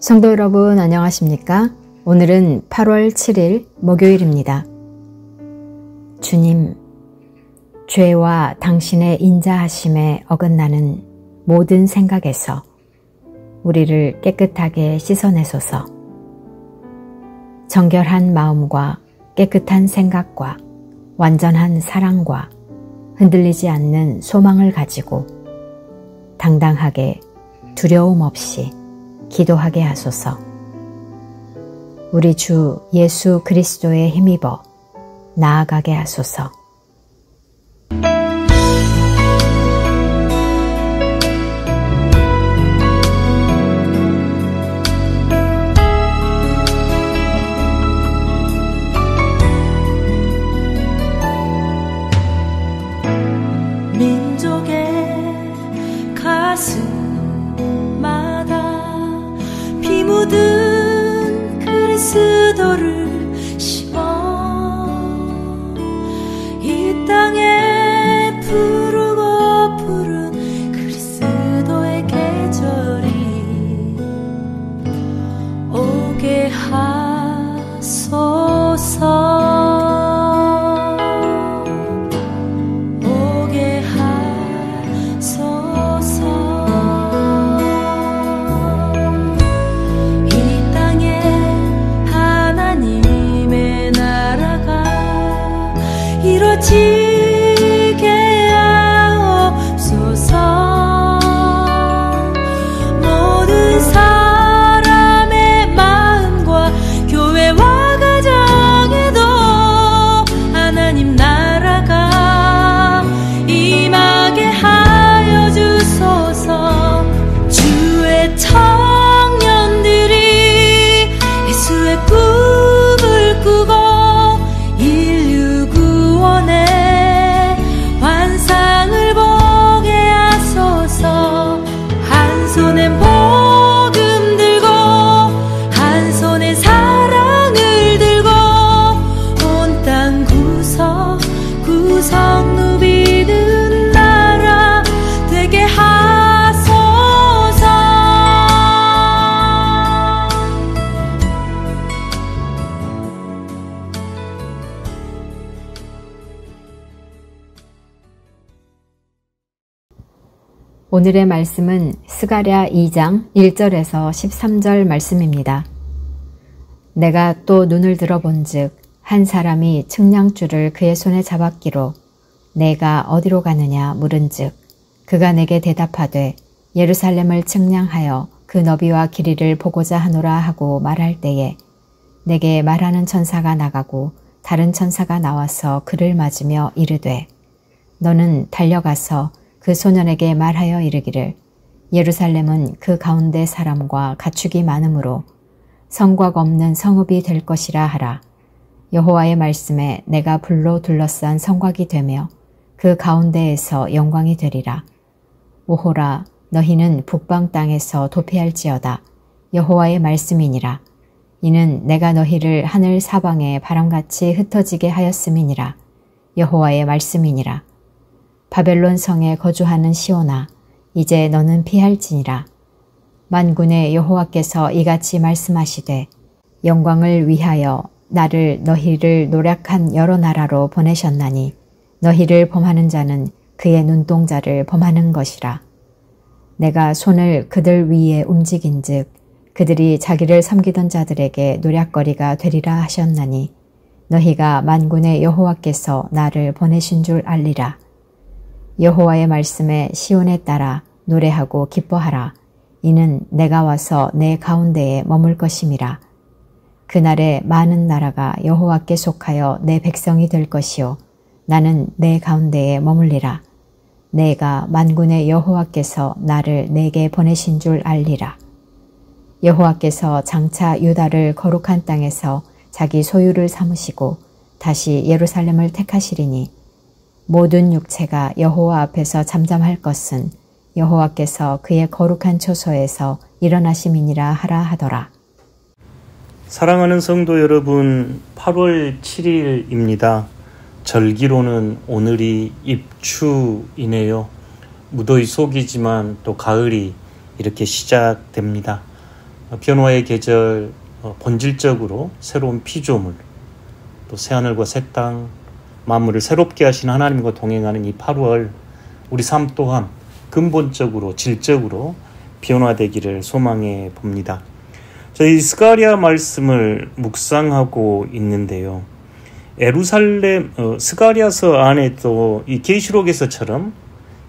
성도 여러분 안녕하십니까? 오늘은 8월 7일 목요일입니다. 주님, 죄와 당신의 인자하심에 어긋나는 모든 생각에서 우리를 깨끗하게 씻어내소서. 정결한 마음과 깨끗한 생각과 완전한 사랑과 흔들리지 않는 소망을 가지고 당당하게 두려움 없이 기도하게 하소서. 우리 주 예수 그리스도에 힘입어 나아가게 하소서. 민족의 가슴마다 피 묻은 그리스도를 심어 이 땅에 푸르고 푸른 그리스도의 계절이 오게 하소서. 이루어지게 하옵소서. 모든 사람의 마음과 교회와 가정에도 하나님 나라가 임하게 하여 주소서. 주의 청년들이 예수의 꿈을 꾸고 환상을 보게 하소서. 한 손에 복음 들고 한 손에 사랑을 들고 온 땅 구석구석 누비는 나라 되게 하소서. 오늘의 말씀은 스가랴 2장 1절에서 13절 말씀입니다. 내가 또 눈을 들어본즉 한 사람이 측량줄을 그의 손에 잡았기로 내가 어디로 가느냐 물은즉 그가 내게 대답하되 예루살렘을 측량하여 그 너비와 길이를 보고자 하노라 하고 말할 때에 내게 말하는 천사가 나가고 다른 천사가 나와서 그를 맞으며 이르되 너는 달려가서 그 소년에게 말하여 이르기를 예루살렘은 그 가운데 사람과 가축이 많으므로 성곽 없는 성읍이 될 것이라 하라. 여호와의 말씀에 내가 불로 둘러싼 성곽이 되며 그 가운데에서 영광이 되리라. 오호라, 너희는 북방 땅에서 도피할지어다. 여호와의 말씀이니라. 이는 내가 너희를 하늘 사방에 바람같이 흩어지게 하였음이니라. 여호와의 말씀이니라. 바벨론 성에 거주하는 시온아, 이제 너는 피할지니라. 만군의 여호와께서 이같이 말씀하시되 영광을 위하여 나를 너희를 노략한 여러 나라로 보내셨나니 너희를 범하는 자는 그의 눈동자를 범하는 것이라. 내가 손을 그들 위에 움직인즉 그들이 자기를 섬기던 자들에게 노략거리가 되리라 하셨나니 너희가 만군의 여호와께서 나를 보내신 줄 알리라. 여호와의 말씀에 시온에 따라 노래하고 기뻐하라. 이는 내가 와서 내 가운데에 머물 것임이라. 그날에 많은 나라가 여호와께 속하여 내 백성이 될 것이요 나는 내 가운데에 머물리라. 내가 만군의 여호와께서 나를 내게 보내신 줄 알리라. 여호와께서 장차 유다를 거룩한 땅에서 자기 소유를 삼으시고 다시 예루살렘을 택하시리니 모든 육체가 여호와 앞에서 잠잠할 것은 여호와께서 그의 거룩한 처소에서 일어나심이니라 하라 하더라. 사랑하는 성도 여러분, 8월 7일입니다. 절기로는 오늘이 입추이네요. 무더위 속이지만 또 가을이 이렇게 시작됩니다. 변화의 계절, 본질적으로 새로운 피조물, 또 새하늘과 새 땅, 만물을 새롭게 하신 하나님과 동행하는 이 8월, 우리 삶 또한 근본적으로 질적으로 변화되기를 소망해 봅니다. 저희 스가랴 말씀을 묵상하고 있는데요. 예루살렘 스가랴서 안에도 이 계시록에서처럼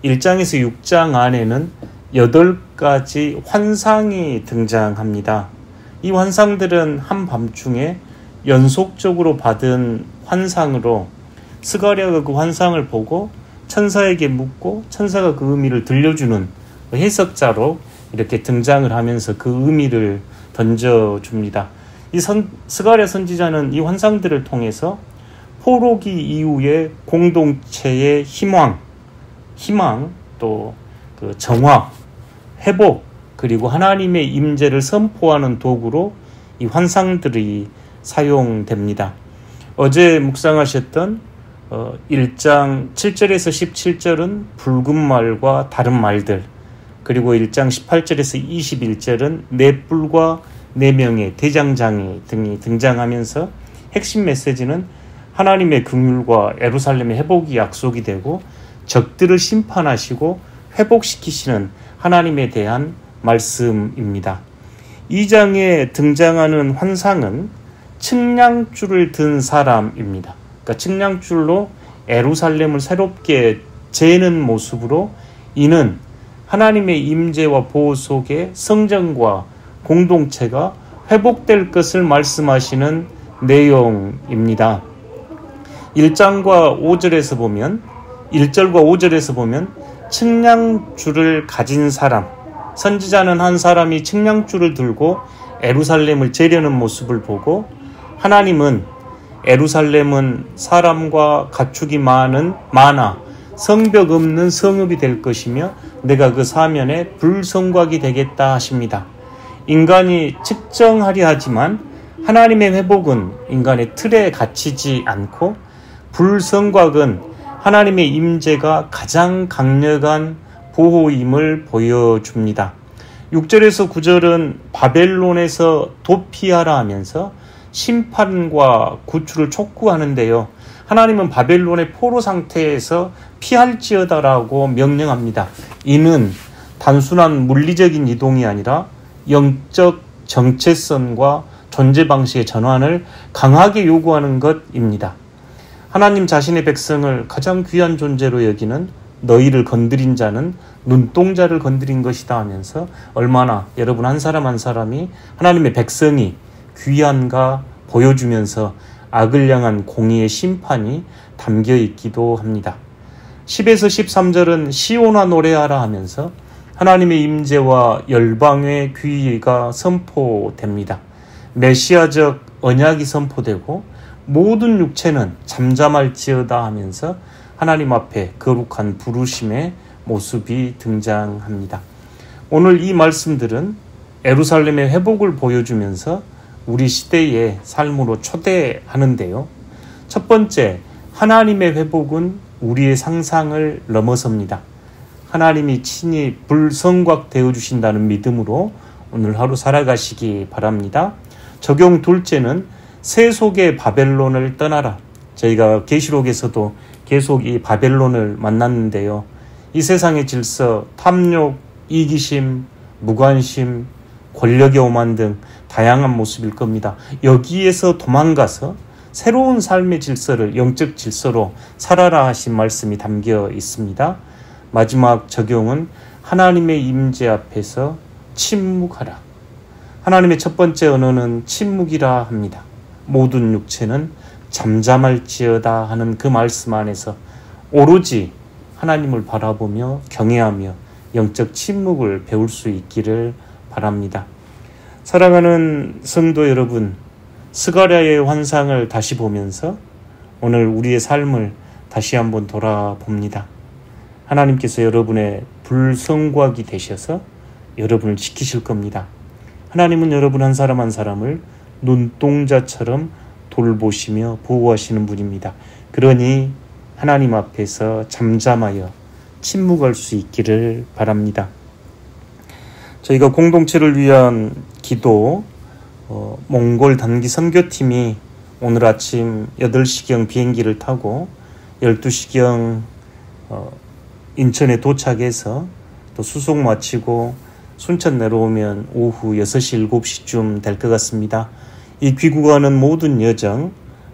1장에서 6장 안에는 8가지 환상이 등장합니다. 이 환상들은 한밤중에 연속적으로 받은 환상으로 스가랴가 그 환상을 보고 천사에게 묻고 천사가 그 의미를 들려주는 해석자로 이렇게 등장을 하면서 그 의미를 던져줍니다. 이 스가랴 선지자는 이 환상들을 통해서 포로기 이후의 공동체의 희망 또 그 정화, 회복, 그리고 하나님의 임재를 선포하는 도구로 이 환상들이 사용됩니다. 어제 묵상하셨던 1장 7절에서 17절은 붉은 말과 다른 말들, 그리고 1장 18절에서 21절은 네 뿔과 네 명의 대장장이 등이 등장하면서 핵심 메시지는 하나님의 긍휼과 예루살렘의 회복이 약속이 되고 적들을 심판하시고 회복시키시는 하나님에 대한 말씀입니다. 2장에 등장하는 환상은 측량줄을 든 사람입니다. 그러니까 측량줄로 예루살렘을 새롭게 재는 모습으로 이는 하나님의 임재와 보호 속에 성전과 공동체가 회복될 것을 말씀하시는 내용입니다. 1장과 5절에서 보면 1절과 5절에서 보면 측량줄을 가진 사람, 선지자는 한 사람이 측량줄을 들고 예루살렘을 재려는 모습을 보고 하나님은 예루살렘은 사람과 가축이 많아 성벽 없는 성읍이 될 것이며 내가 그 사면에 불성곽이 되겠다 하십니다. 인간이 측정하려 하지만 하나님의 회복은 인간의 틀에 갇히지 않고 불성곽은 하나님의 임재가 가장 강력한 보호임을 보여줍니다. 6절에서 9절은 바벨론에서 도피하라 하면서 심판과 구출을 촉구하는데요. 하나님은 바벨론의 포로 상태에서 피할지어다라고 명령합니다. 이는 단순한 물리적인 이동이 아니라 영적 정체성과 존재 방식의 전환을 강하게 요구하는 것입니다. 하나님 자신의 백성을 가장 귀한 존재로 여기는 너희를 건드린 자는 눈동자를 건드린 것이다 하면서 얼마나 여러분 한 사람 한 사람이 하나님의 백성이 귀한가 보여주면서 악을 향한 공의의 심판이 담겨 있기도 합니다. 10에서 13절은 시온아 노래하라 하면서 하나님의 임재와 열방의 귀의가 선포됩니다. 메시아적 언약이 선포되고 모든 육체는 잠잠할지어다 하면서 하나님 앞에 거룩한 부르심의 모습이 등장합니다. 오늘 이 말씀들은 예루살렘의 회복을 보여주면서 우리 시대의 삶으로 초대하는데요. 첫 번째, 하나님의 회복은 우리의 상상을 넘어섭니다. 하나님이 친히 불성곽 되어주신다는 믿음으로 오늘 하루 살아가시기 바랍니다. 적용 둘째는 세속의 바벨론을 떠나라. 저희가 계시록에서도 계속 이 바벨론을 만났는데요. 이 세상의 질서, 탐욕, 이기심, 무관심, 권력의 오만 등 다양한 모습일 겁니다. 여기에서 도망가서 새로운 삶의 질서를 영적 질서로 살아라 하신 말씀이 담겨 있습니다. 마지막 적용은 하나님의 임재 앞에서 침묵하라. 하나님의 첫 번째 언어는 침묵이라 합니다. 모든 육체는 잠잠할지어다 하는 그 말씀 안에서 오로지 하나님을 바라보며 경외하며 영적 침묵을 배울 수 있기를 바랍니다. 사랑하는 성도 여러분, 스가랴의 환상을 다시 보면서 오늘 우리의 삶을 다시 한번 돌아봅니다. 하나님께서 여러분의 불성곽이 되셔서 여러분을 지키실 겁니다. 하나님은 여러분 한 사람 한 사람을 눈동자처럼 돌보시며 보호하시는 분입니다. 그러니 하나님 앞에서 잠잠하여 침묵할 수 있기를 바랍니다. 저희가 공동체를 위한 기도 몽골 단기 선교팀이 오늘 아침 8시경 비행기를 타고 12시경 인천에 도착해서 또 수속 마치고 순천 내려오면 오후 6시, 7시쯤 될 것 같습니다. 이 귀국하는 모든 여정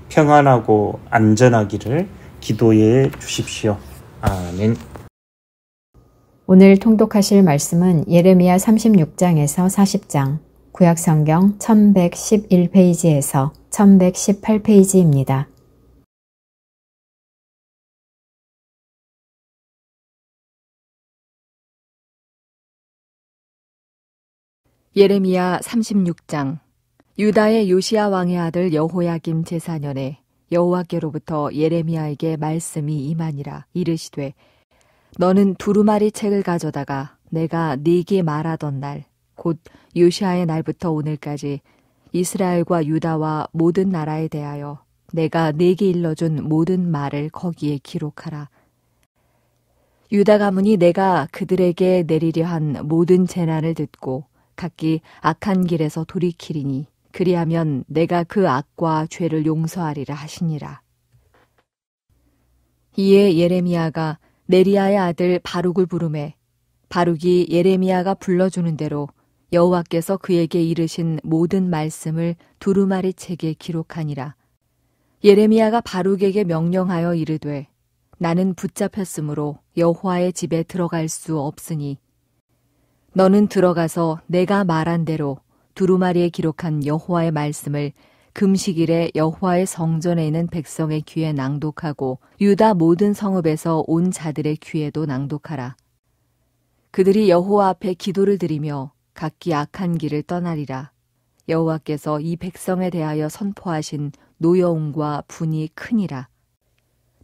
평안하고 안전하기를 기도해 주십시오. 아멘. 오늘 통독하실 말씀은 예레미야 36장에서 40장, 구약성경 1111페이지에서 1118페이지입니다. 예레미야 36장. 유다의 요시야 왕의 아들 여호야김 제4년에 여호와께로부터 예레미야에게 말씀이 임하니라. 이르시되 너는 두루마리 책을 가져다가 내가 네게 말하던 날 곧 요시야의 날부터 오늘까지 이스라엘과 유다와 모든 나라에 대하여 내가 네게 일러준 모든 말을 거기에 기록하라. 유다 가문이 내가 그들에게 내리려 한 모든 재난을 듣고 각기 악한 길에서 돌이키리니 그리하면 내가 그 악과 죄를 용서하리라 하시니라. 이에 예레미야가 네리야의 아들 바룩을 부르매 바룩이 예레미야가 불러주는 대로 여호와께서 그에게 이르신 모든 말씀을 두루마리 책에 기록하니라. 예레미야가 바룩에게 명령하여 이르되 나는 붙잡혔으므로 여호와의 집에 들어갈 수 없으니 너는 들어가서 내가 말한 대로 두루마리에 기록한 여호와의 말씀을 금식일에 여호와의 성전에 있는 백성의 귀에 낭독하고 유다 모든 성읍에서 온 자들의 귀에도 낭독하라. 그들이 여호와 앞에 기도를 드리며 각기 악한 길을 떠나리라. 여호와께서 이 백성에 대하여 선포하신 노여움과 분이 크니라.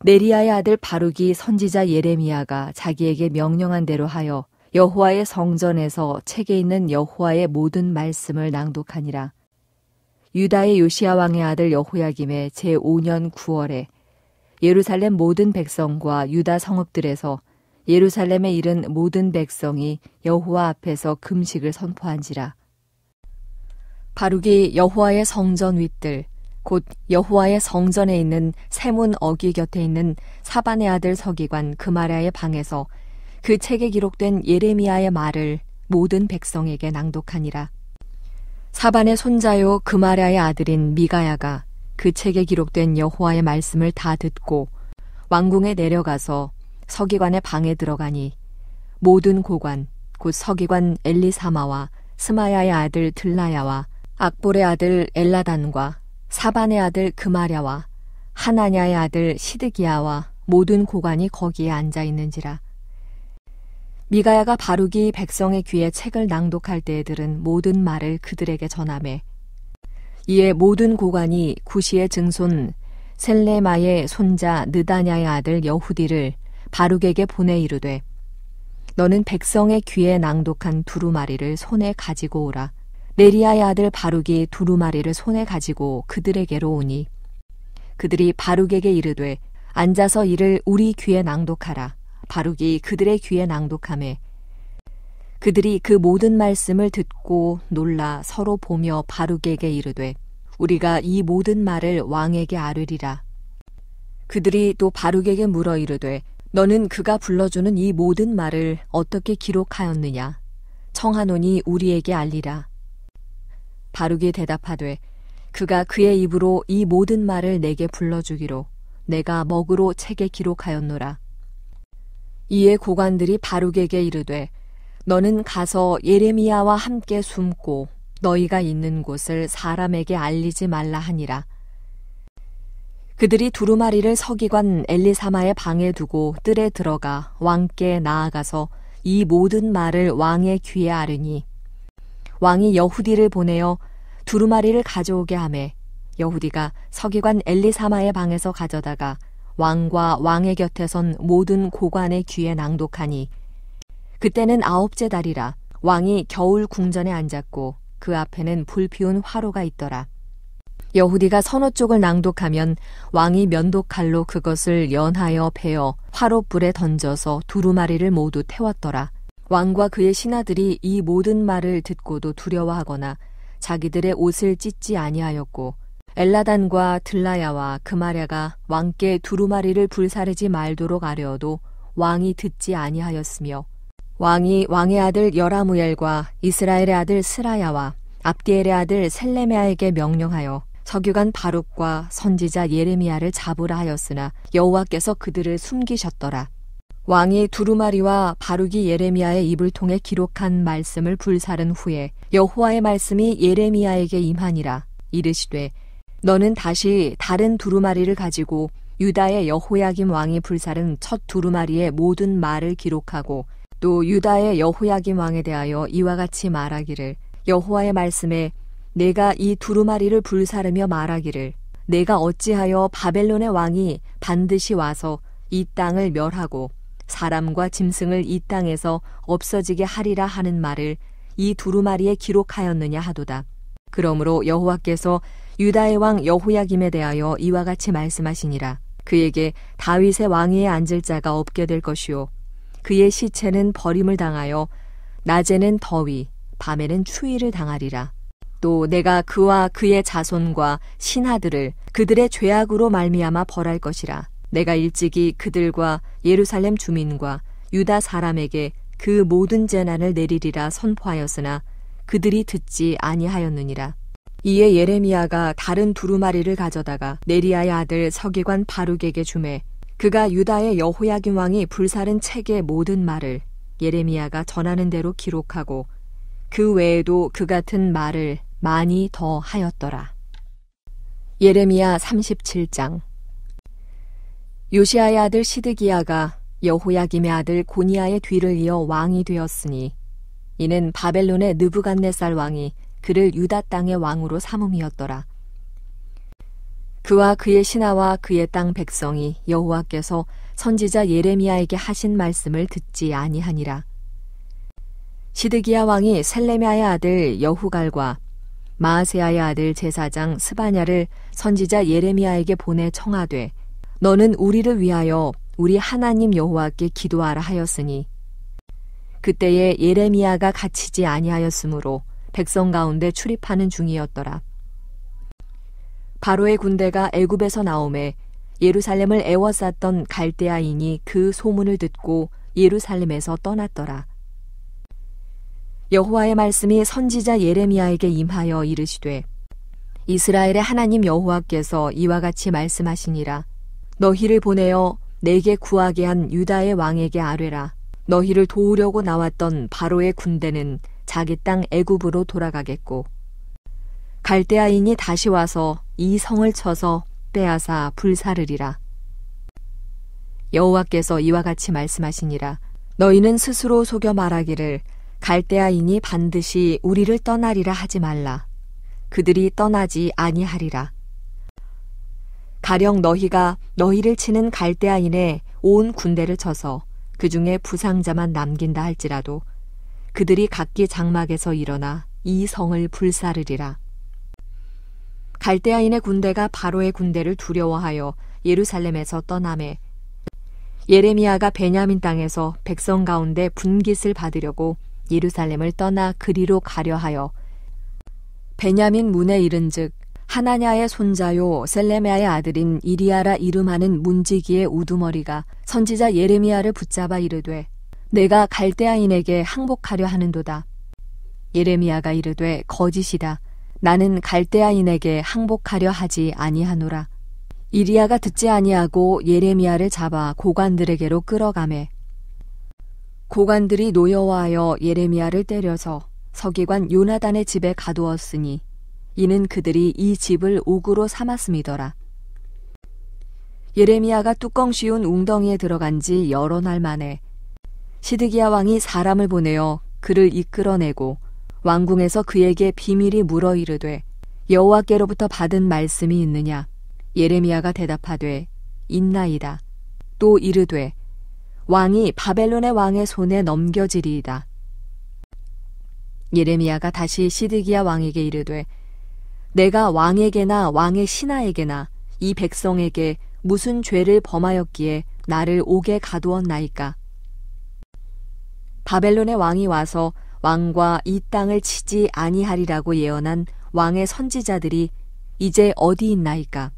네리야의 아들 바룩이 선지자 예레미야가 자기에게 명령한 대로 하여 여호와의 성전에서 책에 있는 여호와의 모든 말씀을 낭독하니라. 유다의 요시야 왕의 아들 여호야김의 제5년 9월에 예루살렘 모든 백성과 유다 성읍들에서 예루살렘에 이른 모든 백성이 여호와 앞에서 금식을 선포한지라. 바룩이 여호와의 성전 윗들 곧 여호와의 성전에 있는 세문 어귀 곁에 있는 사반의 아들 서기관 그마랴의 방에서 그 책에 기록된 예레미야의 말을 모든 백성에게 낭독하니라. 사반의 손자요 그마랴의 아들인 미가야가 그 책에 기록된 여호와의 말씀을 다 듣고 왕궁에 내려가서 서기관의 방에 들어가니 모든 고관 곧 서기관 엘리사마와 스마야의 아들 들라야와 악볼의 아들 엘라단과 사반의 아들 그마랴와 하나냐의 아들 시드기야와 모든 고관이 거기에 앉아 있는지라. 미가야가 바룩이 백성의 귀에 책을 낭독할 때에 들은 모든 말을 그들에게 전하매 이에 모든 고관이 구시의 증손 셀레마의 손자 느다냐의 아들 여후디를 바룩에게 보내 이르되 너는 백성의 귀에 낭독한 두루마리를 손에 가지고 오라. 네리야의 아들 바룩이 두루마리를 손에 가지고 그들에게로 오니 그들이 바룩에게 이르되 앉아서 이를 우리 귀에 낭독하라. 바룩이 그들의 귀에 낭독하매 그들이 그 모든 말씀을 듣고 놀라 서로 보며 바룩에게 이르되 우리가 이 모든 말을 왕에게 아뢰리라. 그들이 또 바룩에게 물어 이르되 너는 그가 불러주는 이 모든 말을 어떻게 기록하였느냐? 청하노니 우리에게 알리라. 바룩이 대답하되 그가 그의 입으로 이 모든 말을 내게 불러주기로 내가 먹으로 책에 기록하였노라. 이에 고관들이 바룩에게 이르되 너는 가서 예레미야와 함께 숨고 너희가 있는 곳을 사람에게 알리지 말라 하니라. 그들이 두루마리를 서기관 엘리사마의 방에 두고 뜰에 들어가 왕께 나아가서 이 모든 말을 왕의 귀에 아르니 왕이 여후디를 보내어 두루마리를 가져오게 하매 여후디가 서기관 엘리사마의 방에서 가져다가 왕과 왕의 곁에 선 모든 고관의 귀에 낭독하니 그때는 9째 달이라. 왕이 겨울 궁전에 앉았고 그 앞에는 불피운 화로가 있더라. 여후디가 서너 쪽을 낭독하면 왕이 면도칼로 그것을 연하여 베어 화롯불에 던져서 두루마리를 모두 태웠더라. 왕과 그의 신하들이 이 모든 말을 듣고도 두려워하거나 자기들의 옷을 찢지 아니하였고 엘라단과 들라야와 그마랴가 왕께 두루마리를 불사르지 말도록 아뢰어도 왕이 듣지 아니하였으며 왕이 왕의 아들 여라무엘과 이스라엘의 아들 스라야와 압디엘의 아들 셀레메아에게 명령하여 서기관 바룩과 선지자 예레미야를 잡으라 하였으나 여호와께서 그들을 숨기셨더라. 왕이 두루마리와 바룩이 예레미야의 입을 통해 기록한 말씀을 불사른 후에 여호와의 말씀이 예레미야에게 임하니라. 이르시되 너는 다시 다른 두루마리를 가지고 유다의 여호야김 왕이 불사른 첫 두루마리의 모든 말을 기록하고 또 유다의 여호야김 왕에 대하여 이와 같이 말하기를 여호와의 말씀에 내가 이 두루마리를 불사르며 말하기를 내가 어찌하여 바벨론의 왕이 반드시 와서 이 땅을 멸하고 사람과 짐승을 이 땅에서 없어지게 하리라 하는 말을 이 두루마리에 기록하였느냐 하도다. 그러므로 여호와께서 유다의 왕 여호야김에 대하여 이와 같이 말씀하시니라. 그에게 다윗의 왕위에 앉을 자가 없게 될 것이요 그의 시체는 버림을 당하여 낮에는 더위 밤에는 추위를 당하리라. 또 내가 그와 그의 자손과 신하들을 그들의 죄악으로 말미암아 벌할 것이라. 내가 일찍이 그들과 예루살렘 주민과 유다 사람에게 그 모든 재난을 내리리라 선포하였으나 그들이 듣지 아니하였느니라. 이에 예레미야가 다른 두루마리를 가져다가 네리야의 아들 서기관 바룩에게 주매 그가 유다의 여호야김 왕이 불사른 책의 모든 말을 예레미야가 전하는 대로 기록하고 그 외에도 그 같은 말을 많이 더 하였더라. 예레미야 37장. 요시아의 아들 시드기야가 여호야김의 아들 고니야의 뒤를 이어 왕이 되었으니 이는 바벨론의 느부갓네살 왕이 그를 유다 땅의 왕으로 삼음이었더라. 그와 그의 신하와 그의 땅 백성이 여호와께서 선지자 예레미야에게 하신 말씀을 듣지 아니하니라. 시드기야 왕이 셀레미야의 아들 여후갈과 마아세야의 아들 제사장 스바냐를 선지자 예레미야에게 보내 청하되 너는 우리를 위하여 우리 하나님 여호와께 기도하라 하였으니 그때에 예레미야가 갇히지 아니하였으므로 백성 가운데 출입하는 중이었더라. 바로의 군대가 애굽에서 나오매 예루살렘을 애워쌌던 갈대아인이 그 소문을 듣고 예루살렘에서 떠났더라. 여호와의 말씀이 선지자 예레미야에게 임하여 이르시되 이스라엘의 하나님 여호와께서 이와 같이 말씀하시니라. 너희를 보내어 내게 구하게 한 유다의 왕에게 아뢰라. 너희를 도우려고 나왔던 바로의 군대는 자기 땅 애굽으로 돌아가겠고 갈대아인이 다시 와서 이 성을 쳐서 빼앗아 불사르리라. 여호와께서 이와 같이 말씀하시니라. 너희는 스스로 속여 말하기를 갈대아인이 반드시 우리를 떠나리라 하지 말라. 그들이 떠나지 아니하리라. 가령 너희가 너희를 치는 갈대아인의 온 군대를 쳐서 그 중에 부상자만 남긴다 할지라도 그들이 각기 장막에서 일어나 이 성을 불사르리라. 갈대아인의 군대가 바로의 군대를 두려워하여 예루살렘에서 떠나매 예레미야가 베냐민 땅에서 백성 가운데 분깃을 받으려고 예루살렘을 떠나 그리로 가려 하여 베냐민 문에 이른즉 하나냐의 손자요 셀레메아의 아들인 이리야라 이름하는 문지기의 우두머리가 선지자 예레미야를 붙잡아 이르되 내가 갈대아인에게 항복하려 하는도다. 예레미야가 이르되 거짓이다. 나는 갈대아인에게 항복하려 하지 아니하노라. 이리야가 듣지 아니하고 예레미야를 잡아 고관들에게로 끌어가매 고관들이 노여워하여 예레미야를 때려서 서기관 요나단의 집에 가두었으니 이는 그들이 이 집을 옥으로 삼았음이더라. 예레미야가 뚜껑 씌운 웅덩이에 들어간 지 여러 날 만에 시드기야 왕이 사람을 보내어 그를 이끌어내고 왕궁에서 그에게 비밀이 물어 이르되 여호와께로부터 받은 말씀이 있느냐? 예레미야가 대답하되 있나이다. 또 이르되 왕이 바벨론의 왕의 손에 넘겨지리이다. 예레미야가 다시 시드기야 왕에게 이르되 내가 왕에게나 왕의 신하에게나 이 백성에게 무슨 죄를 범하였기에 나를 옥에 가두었나이까? 바벨론의 왕이 와서 왕과 이 땅을 치지 아니하리라고 예언한 왕의 선지자들이 이제 어디 있나이까?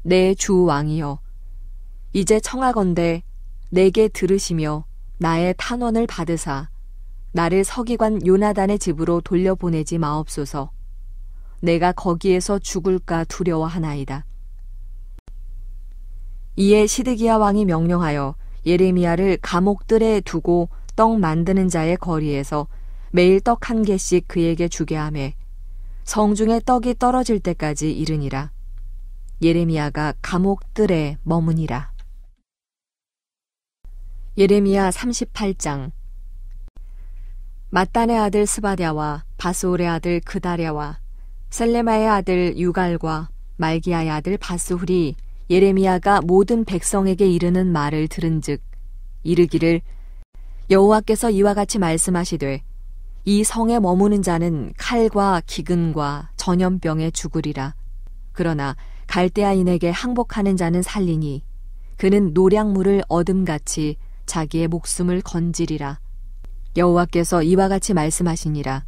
내 주 왕이여, 이제 청하건대 내게 들으시며 나의 탄원을 받으사 나를 서기관 요나단의 집으로 돌려보내지 마옵소서. 내가 거기에서 죽을까 두려워하나이다. 이에 시드기야 왕이 명령하여 예레미야를 감옥들에 두고 떡 만드는 자의 거리에서 매일 떡 1개씩 그에게 주게 하매 성중에 떡이 떨어질 때까지 이르니라. 예레미야가 감옥들에 머무니라. 예레미야 38장. mat단의 아들 스바랴와 바스올의 아들 그다랴와 셀레마의 아들 유갈과 말기야의 아들 바스훌이 예레미야가 모든 백성에게 이르는 말을 들은즉 이르기를, 여호와께서 이와 같이 말씀하시되 이 성에 머무는 자는 칼과 기근과 전염병에 죽으리라. 그러나 갈대아인에게 항복하는 자는 살리니 그는 노량물을 얻음같이 자기의 목숨을 건지리라. 여호와께서 이와 같이 말씀하시니라.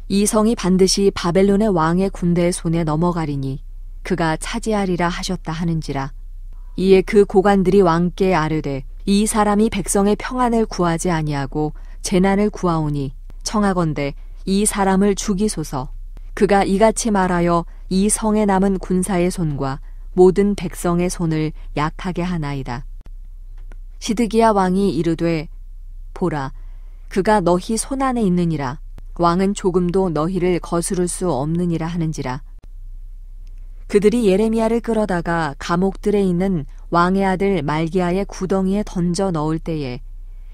이 성이 반드시 바벨론의 왕의 군대의 손에 넘어가리니 그가 차지하리라 하셨다 하는지라. 이에 그 고관들이 왕께 아뢰되 이 사람이 백성의 평안을 구하지 아니하고 재난을 구하오니 청하건대 이 사람을 죽이소서. 그가 이같이 말하여 이 성에 남은 군사의 손과 모든 백성의 손을 약하게 하나이다. 시드기야 왕이 이르되, 보라, 그가 너희 손안에 있느니라. 왕은 조금도 너희를 거스를 수 없느니라 하는지라. 그들이 예레미야를 끌어다가 감옥들에 있는 왕의 아들 말기야의 구덩이에 던져 넣을 때에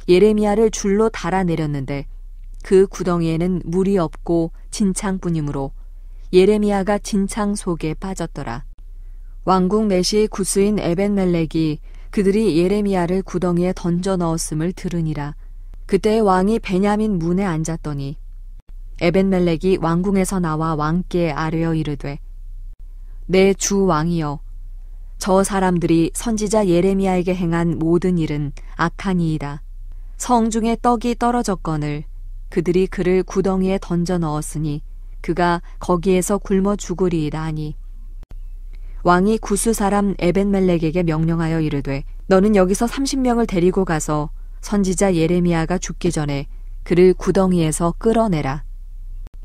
예레미야를 줄로 달아내렸는데 그 구덩이에는 물이 없고 진창뿐이므로 예레미야가 진창 속에 빠졌더라. 왕궁 내시 구스인 에벤멜렉이 그들이 예레미야를 구덩이에 던져 넣었음을 들으니라. 그때 왕이 베냐민 문에 앉았더니 에벤멜렉이 왕궁에서 나와 왕께 아뢰어 이르되, 내 주 왕이여, 저 사람들이 선지자 예레미야에게 행한 모든 일은 악하니이다. 성중에 떡이 떨어졌거늘 그들이 그를 구덩이에 던져 넣었으니 그가 거기에서 굶어 죽으리이다 하니, 왕이 구스 사람 에벤멜렉에게 명령하여 이르되, 너는 여기서 30명을 데리고 가서 선지자 예레미야가 죽기 전에 그를 구덩이에서 끌어내라.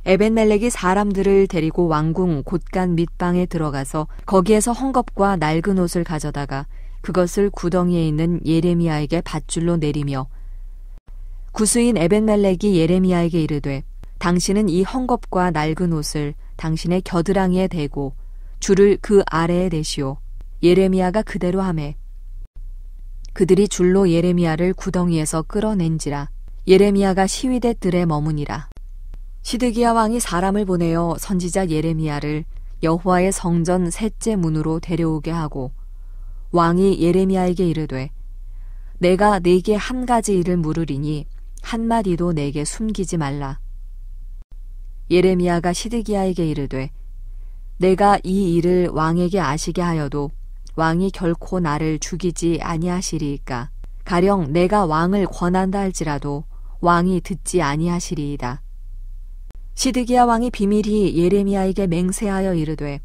에벤멜렉이 사람들을 데리고 왕궁 곳간 밑방에 들어가서 거기에서 헝겊과 낡은 옷을 가져다가 그것을 구덩이에 있는 예레미야에게 밧줄로 내리며, 구스인 에벤멜렉이 예레미야에게 이르되, 당신은 이 헝겊과 낡은 옷을 당신의 겨드랑이에 대고 줄을 그 아래에 대시오. 예레미야가 그대로 하매 그들이 줄로 예레미야를 구덩이에서 끌어낸지라. 예레미야가 시위대 뜰에 머무니라. 시드기야 왕이 사람을 보내어 선지자 예레미야를 여호와의 성전 셋째 문으로 데려오게 하고 왕이 예레미야에게 이르되, 내가 네게 한 가지 일을 물으리니 한마디도 내게 숨기지 말라. 예레미야가 시드기야에게 이르되, 내가 이 일을 왕에게 아시게 하여도 왕이 결코 나를 죽이지 아니하시리이까. 가령 내가 왕을 권한다 할지라도 왕이 듣지 아니하시리이다. 시드기야 왕이 비밀히 예레미야에게 맹세하여 이르되,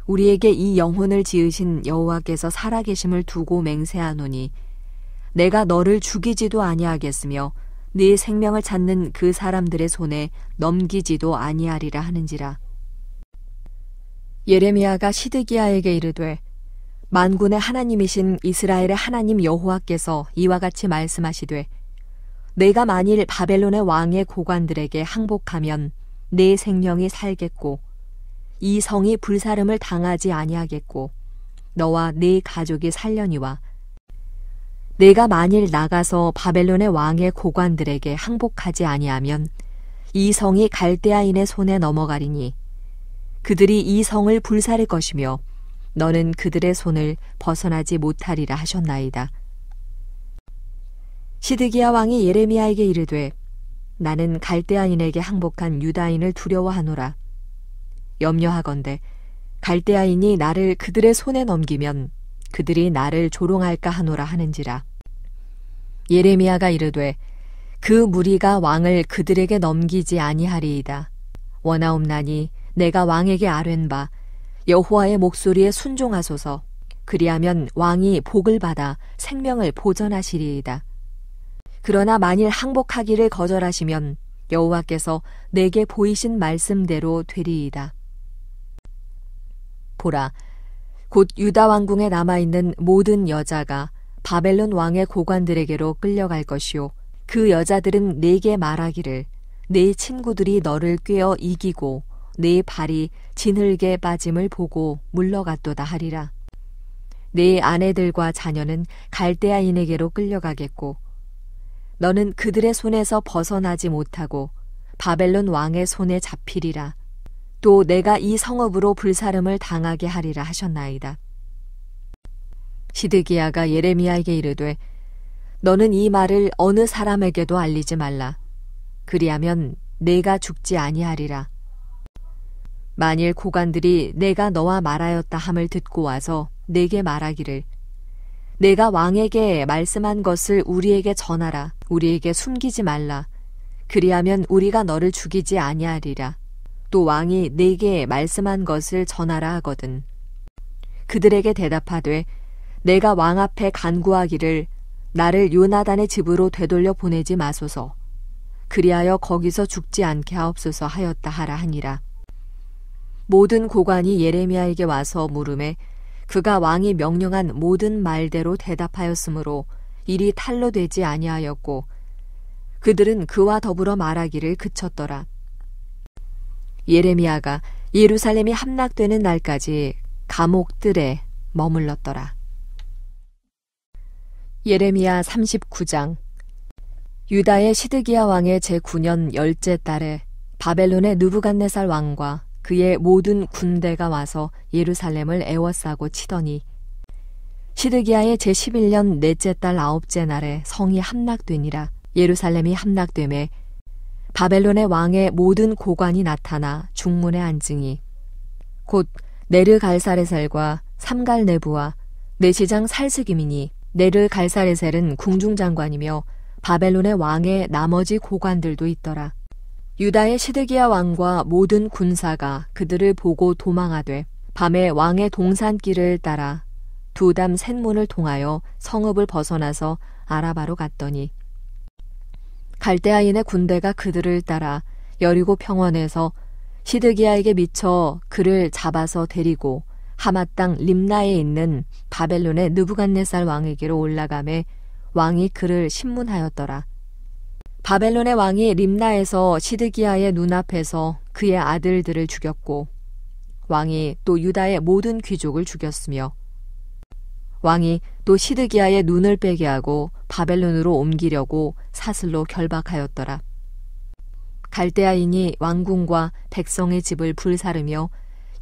우리에게 이 영혼을 지으신 여호와께서 살아계심을 두고 맹세하노니 내가 너를 죽이지도 아니하겠으며 네 생명을 찾는 그 사람들의 손에 넘기지도 아니하리라 하는지라. 예레미야가 시드기야에게 이르되, 만군의 하나님이신 이스라엘의 하나님 여호와께서 이와 같이 말씀하시되, 내가 만일 바벨론의 왕의 고관들에게 항복하면 내 생명이 살겠고 이 성이 불사름을 당하지 아니하겠고 너와 네 가족이 살려니와, 내가 만일 나가서 바벨론의 왕의 고관들에게 항복하지 아니하면 이 성이 갈대아인의 손에 넘어가리니 그들이 이 성을 불사를 것이며 너는 그들의 손을 벗어나지 못하리라 하셨나이다. 시드기야 왕이 예레미야에게 이르되, 나는 갈대아인에게 항복한 유다인을 두려워하노라. 염려하건대 갈대아인이 나를 그들의 손에 넘기면 그들이 나를 조롱할까 하노라 하는지라. 예레미야가 이르되 그 무리가 왕을 그들에게 넘기지 아니하리이다. 원하옵나니 내가 왕에게 아뢰바 여호와의 목소리에 순종하소서. 그리하면 왕이 복을 받아 생명을 보전하시리이다. 그러나 만일 항복하기를 거절하시면 여호와께서 내게 보이신 말씀대로 되리이다. 보라, 곧 유다 왕궁에 남아있는 모든 여자가 바벨론 왕의 고관들에게로 끌려갈 것이요, 그 여자들은 내게 말하기를 네 친구들이 너를 꿰어 이기고 네 발이 진흙에 빠짐을 보고 물러갔도다 하리라. 네 아내들과 자녀는 갈대아인에게로 끌려가겠고 너는 그들의 손에서 벗어나지 못하고 바벨론 왕의 손에 잡히리라. 또 내가 이 성읍으로 불사름을 당하게 하리라 하셨나이다. 시드기야가 예레미야에게 이르되 너는 이 말을 어느 사람에게도 알리지 말라. 그리하면 내가 죽지 아니하리라. 만일 고관들이 내가 너와 말하였다 함을 듣고 와서 내게 말하기를 내가 왕에게 말씀한 것을 우리에게 전하라. 우리에게 숨기지 말라. 그리하면 우리가 너를 죽이지 아니하리라. 또 왕이 내게 말씀한 것을 전하라 하거든. 그들에게 대답하되 내가 왕 앞에 간구하기를 나를 요나단의 집으로 되돌려 보내지 마소서. 그리하여 거기서 죽지 않게 하옵소서 하였다 하라 하니라. 모든 고관이 예레미야에게 와서 물으매 그가 왕이 명령한 모든 말대로 대답하였으므로 일이 탈로 되지 아니하였고 그들은 그와 더불어 말하기를 그쳤더라. 예레미야가 예루살렘이 함락되는 날까지 감옥들에 머물렀더라. 예레미야 39장. 유다의 시드기야 왕의 제9년 10째 달에 바벨론의 느부갓네살 왕과 그의 모든 군대가 와서 예루살렘을 에워싸고 치더니 시드기야의 제11년 넷째 달 9째 날에 성이 함락되니라. 예루살렘이 함락되매 바벨론의 왕의 모든 고관이 나타나 중문에 앉으니 곧 네르갈사레셀과 삼갈네부와 내시장 살스김이니 네르갈사레셀은 궁중장관이며 바벨론의 왕의 나머지 고관들도 있더라. 유다의 시드기야 왕과 모든 군사가 그들을 보고 도망하되 밤에 왕의 동산길을 따라 두담 셋문을 통하여 성읍을 벗어나서 아라바로 갔더니 갈대아인의 군대가 그들을 따라 여리고 평원에서 시드기야에게 미쳐 그를 잡아서 데리고 하맛 땅 림나에 있는 바벨론의 느부갓네살 왕에게로 올라가매 왕이 그를 신문하였더라. 바벨론의 왕이 림나에서 시드기야의 눈앞에서 그의 아들들을 죽였고 왕이 또 유다의 모든 귀족을 죽였으며 왕이 또 시드기야의 눈을 빼게 하고 바벨론으로 옮기려고 사슬로 결박하였더라. 갈대아인이 왕궁과 백성의 집을 불사르며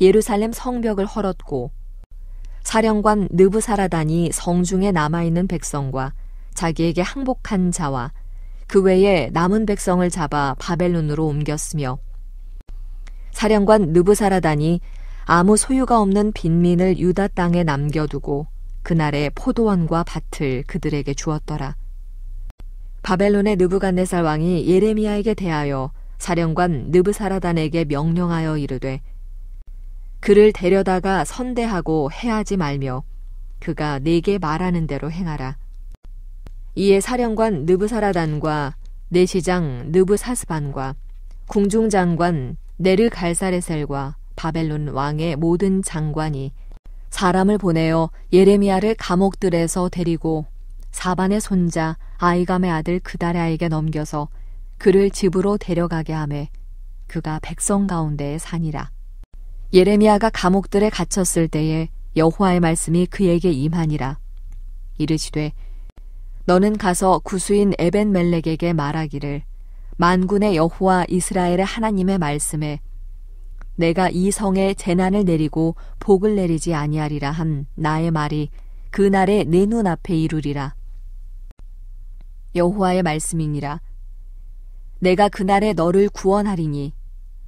예루살렘 성벽을 헐었고 사령관 느부사라단이 성중에 남아있는 백성과 자기에게 항복한 자와 그 외에 남은 백성을 잡아 바벨론으로 옮겼으며 사령관 느부사라단이 아무 소유가 없는 빈민을 유다 땅에 남겨두고 그날에 포도원과 밭을 그들에게 주었더라. 바벨론의 느부갓네살 왕이 예레미야에게 대하여 사령관 느부사라단에게 명령하여 이르되 그를 데려다가 선대하고 해하지 말며 그가 네게 말하는 대로 행하라. 이에 사령관 느부사라단과 내시장 느부사스반과 궁중장관 네르갈사레셀과 바벨론 왕의 모든 장관이 사람을 보내어 예레미야를 감옥들에서 데리고 사반의 손자 아이감의 아들 그다랴에게 넘겨서 그를 집으로 데려가게 하매 그가 백성 가운데에 사니라. 예레미야가 감옥들에 갇혔을 때에 여호와의 말씀이 그에게 임하니라. 이르시되 너는 가서 구수인 에벤멜렉에게 말하기를 만군의 여호와 이스라엘의 하나님의 말씀에 내가 이 성에 재난을 내리고 복을 내리지 아니하리라 한 나의 말이 그날에 내 눈앞에 이루리라. 여호와의 말씀이니라. 내가 그날에 너를 구원하리니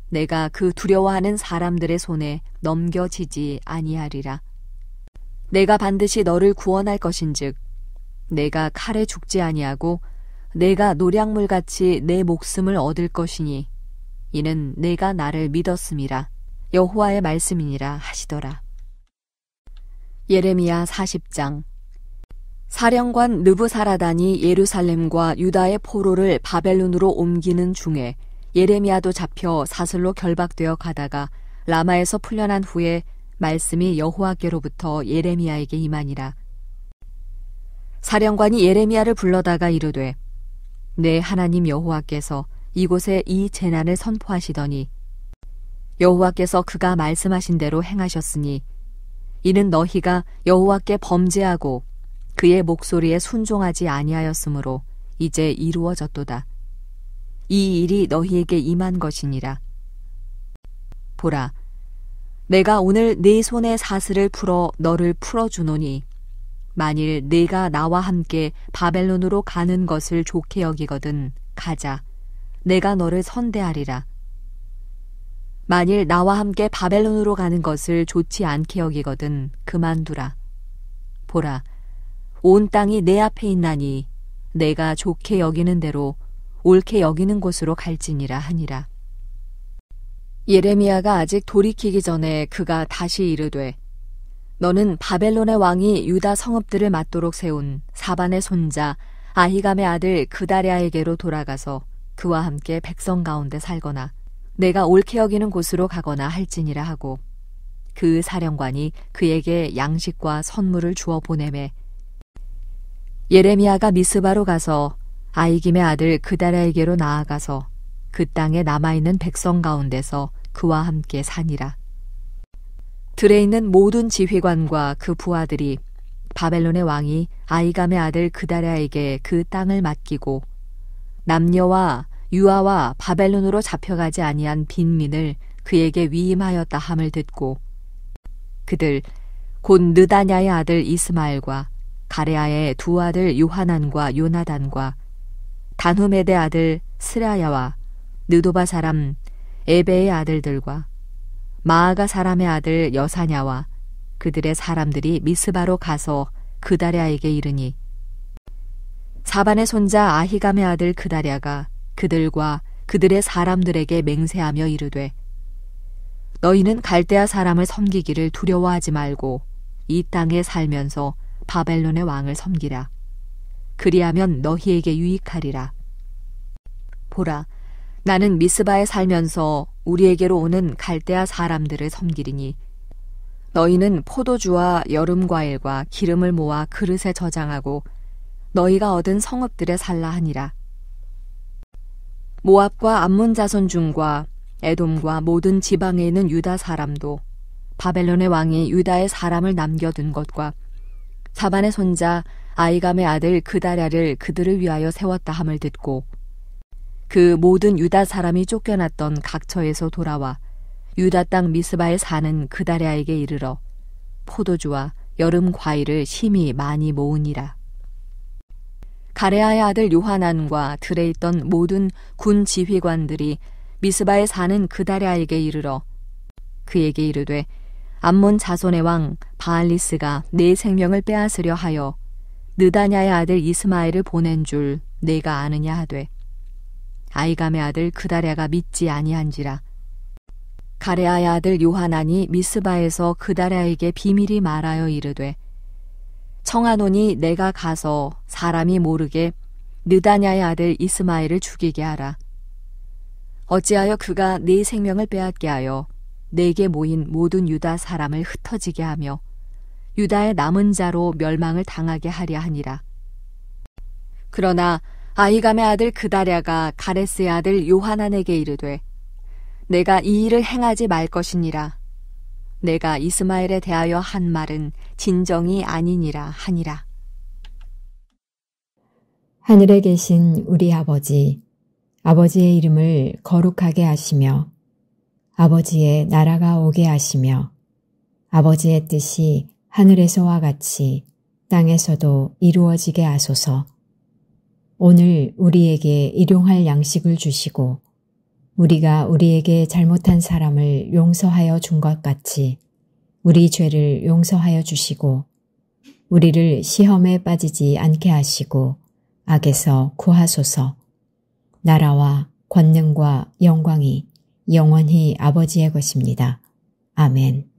내가 그 두려워하는 사람들의 손에 넘겨지지 아니하리라. 내가 반드시 너를 구원할 것인즉 내가 칼에 죽지 아니하고 내가 노량물같이 내 목숨을 얻을 것이니 이는 내가 나를 믿었음이라 여호와의 말씀이니라 하시더라. 예레미야 40장. 사령관 느부사라단이 예루살렘과 유다의 포로를 바벨론으로 옮기는 중에 예레미야도 잡혀 사슬로 결박되어 가다가 라마에서 풀려난 후에 말씀이 여호와께로부터 예레미야에게 임하니라. 사령관이 예레미야를 불러다가 이르되 내 하나님 여호와께서 이곳에 이 재난을 선포하시더니 여호와께서 그가 말씀하신 대로 행하셨으니 이는 너희가 여호와께 범죄하고 그의 목소리에 순종하지 아니하였으므로 이제 이루어졌도다. 이 일이 너희에게 임한 것이니라. 보라, 내가 오늘 네 손의 사슬을 풀어 너를 풀어주노니 만일 네가 나와 함께 바벨론으로 가는 것을 좋게 여기거든 가자. 내가 너를 선대하리라. 만일 나와 함께 바벨론으로 가는 것을 좋지 않게 여기거든 그만두라. 보라, 온 땅이 내 앞에 있나니 내가 좋게 여기는 대로 옳게 여기는 곳으로 갈지니라 하니라. 예레미야가 아직 돌이키기 전에 그가 다시 이르되 너는 바벨론의 왕이 유다 성읍들을 맞도록 세운 사반의 손자 아히감의 아들 그다랴에게로 돌아가서 그와 함께 백성 가운데 살거나 내가 옳게 여기는 곳으로 가거나 할지니라 하고 그 사령관이 그에게 양식과 선물을 주어 보내매 예레미야가 미스바로 가서 아히김의 아들 그다랴에게로 나아가서 그 땅에 남아있는 백성 가운데서 그와 함께 사니라. 들에 있는 모든 지휘관과 그 부하들이 바벨론의 왕이 아히감의 아들 그다랴에게 그 땅을 맡기고 남녀와 유아와 바벨론으로 잡혀가지 아니한 빈민을 그에게 위임하였다 함을 듣고 그들 곧 느다냐의 아들 이스마엘과 가레아의 두 아들 요하난과 요나단과 단후메대 아들 스라야와 느도바 사람 에베의 아들들과 마아가 사람의 아들 여사냐와 그들의 사람들이 미스바로 가서 그다랴에게 이르니 사반의 손자 아히감의 아들 그다랴가 그들과 그들의 사람들에게 맹세하며 이르되 너희는 갈대아 사람을 섬기기를 두려워하지 말고 이 땅에 살면서 바벨론의 왕을 섬기라. 그리하면 너희에게 유익하리라. 보라, 나는 미스바에 살면서 우리에게로 오는 갈대아 사람들을 섬기리니 너희는 포도주와 여름 과일과 기름을 모아 그릇에 저장하고 너희가 얻은 성읍들에 살라 하니라. 모압과 암몬 자손 중과 에돔과 모든 지방에 있는 유다 사람도 바벨론의 왕이 유다의 사람을 남겨둔 것과 사반의 손자 아히감의 아들 그다랴를 그들을 위하여 세웠다 함을 듣고 그 모든 유다 사람이 쫓겨났던 각처에서 돌아와 유다 땅 미스바에 사는 그다랴에게 이르러 포도주와 여름 과일을 심히 많이 모으니라. 가레아의 아들 요하난과 들에 있던 모든 군 지휘관들이 미스바에 사는 그다랴에게 이르러 그에게 이르되 암몬 자손의 왕 바알리스가 내 생명을 빼앗으려 하여 느다냐의 아들 이스마엘을 보낸 줄 내가 아느냐 하되 아히감의 아들 그다랴가 믿지 아니한지라. 가레아의 아들 요하난이 미스바에서 그다랴에게 비밀이 말하여 이르되 청하노니 내가 가서 사람이 모르게 느다냐의 아들 이스마엘을 죽이게 하라. 어찌하여 그가 네 생명을 빼앗게 하여 내게 모인 모든 유다 사람을 흩어지게 하며 유다의 남은 자로 멸망을 당하게 하려 하니라. 그러나 아히감의 아들 그다랴가 가레스의 아들 요하난에게 이르되 내가 이 일을 행하지 말 것이니라. 내가 이스마엘에 대하여 한 말은 진정이 아니니라 하니라. 하늘에 계신 우리 아버지, 아버지의 이름을 거룩하게 하시며 아버지의 나라가 오게 하시며 아버지의 뜻이 하늘에서와 같이 땅에서도 이루어지게 하소서. 오늘 우리에게 일용할 양식을 주시고 우리가 우리에게 잘못한 사람을 용서하여 준 것 같이 우리 죄를 용서하여 주시고 우리를 시험에 빠지지 않게 하시고 악에서 구하소서. 나라와 권능과 영광이 영원히 아버지의 것입니다. 아멘.